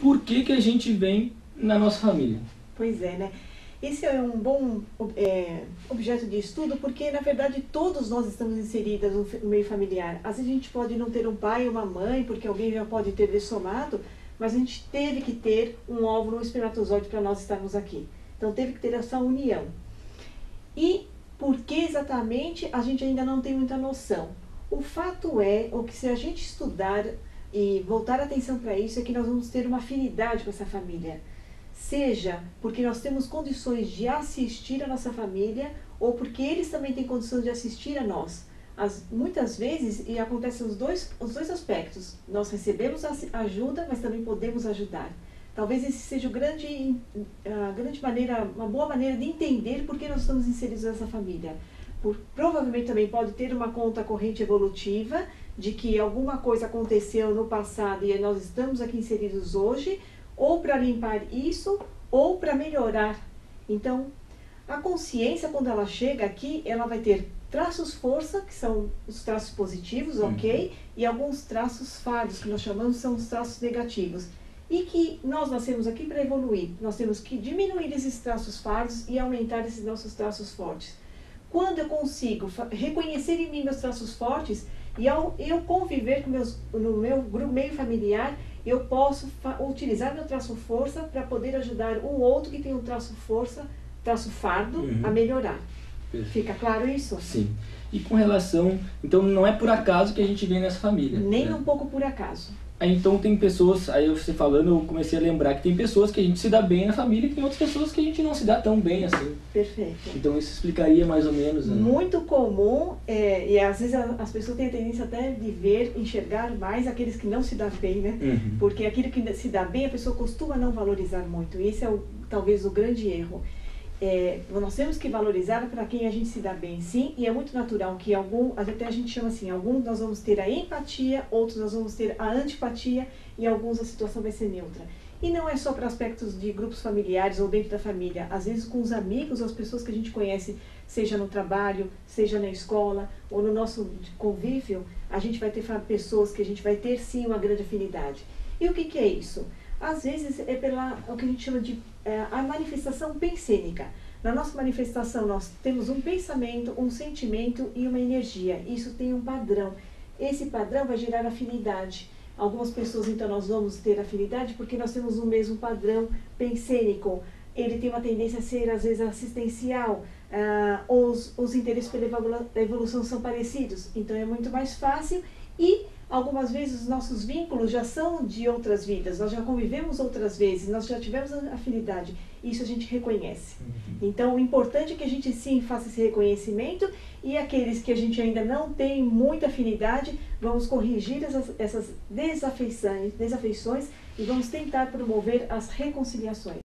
por que a gente vem na nossa família. Pois é, né? Esse é um bom objeto de estudo, porque na verdade todos nós estamos inseridos no meio familiar. Às vezes a gente pode não ter um pai ou uma mãe, porque alguém já pode ter dessomado, mas a gente teve que ter um óvulo, um espermatozoide para nós estarmos aqui. Então teve que ter essa união. E por que exatamente a gente ainda não tem muita noção? O fato é, ou que se a gente estudar e voltar a atenção para isso, é que nós vamos ter uma afinidade com essa família. Seja porque nós temos condições de assistir a nossa família, ou porque eles também têm condições de assistir a nós. Muitas vezes, e acontecem os dois aspectos, nós recebemos ajuda, mas também podemos ajudar. Talvez esse seja uma boa maneira de entender por que nós estamos inseridos nessa família. Provavelmente também pode ter uma conta corrente evolutiva, de que alguma coisa aconteceu no passado e nós estamos aqui inseridos hoje, ou para limpar isso, ou para melhorar. Então, a consciência, quando ela chega aqui, ela vai ter traços força, que são os traços positivos, ok? E alguns traços fardos, que nós chamamos, são os traços negativos. E que nós nascemos aqui para evoluir. Nós temos que diminuir esses traços fardos e aumentar esses nossos traços fortes. Quando eu consigo reconhecer em mim meus traços fortes, e ao eu conviver no meu meio familiar, eu posso utilizar meu traço força para poder ajudar o outro que tem um traço força, traço fardo, a melhorar. Fica claro isso? Sim. E com relação... Então não é por acaso que a gente vem nessa família. Nem um pouco por acaso. Então tem pessoas, aí você falando, eu comecei a lembrar que tem pessoas que a gente se dá bem na família e tem outras pessoas que a gente não se dá tão bem assim. Perfeito. Então isso explicaria mais ou menos, né? Muito comum, e às vezes as pessoas têm a tendência até de enxergar mais aqueles que não se dão bem, né? Porque aquilo que se dá bem, a pessoa costuma não valorizar muito. E esse é talvez o grande erro. Nós temos que valorizar para quem a gente se dá bem, sim, e é muito natural que até a gente chama assim, alguns nós vamos ter a empatia, outros nós vamos ter a antipatia, e alguns a situação vai ser neutra. E não é só para aspectos de grupos familiares ou dentro da família, às vezes com os amigos ou as pessoas que a gente conhece, seja no trabalho, seja na escola, ou no nosso convívio, a gente vai ter pessoas que a gente vai ter sim uma grande afinidade. E o que é isso? Às vezes é o que a gente chama de a manifestação pensênica. Na nossa manifestação nós temos um pensamento, um sentimento e uma energia. Isso tem um padrão. Esse padrão vai gerar afinidade. Algumas pessoas então nós vamos ter afinidade porque nós temos o mesmo padrão pensênico. Ele tem uma tendência a ser às vezes assistencial. Os interesses pela evolução são parecidos. Então é muito mais fácil e algumas vezes os nossos vínculos já são de outras vidas, nós já convivemos outras vezes, nós já tivemos afinidade, isso a gente reconhece. Então o importante é que a gente sim faça esse reconhecimento e aqueles que a gente ainda não tem muita afinidade, vamos corrigir essas desafeições e vamos tentar promover as reconciliações.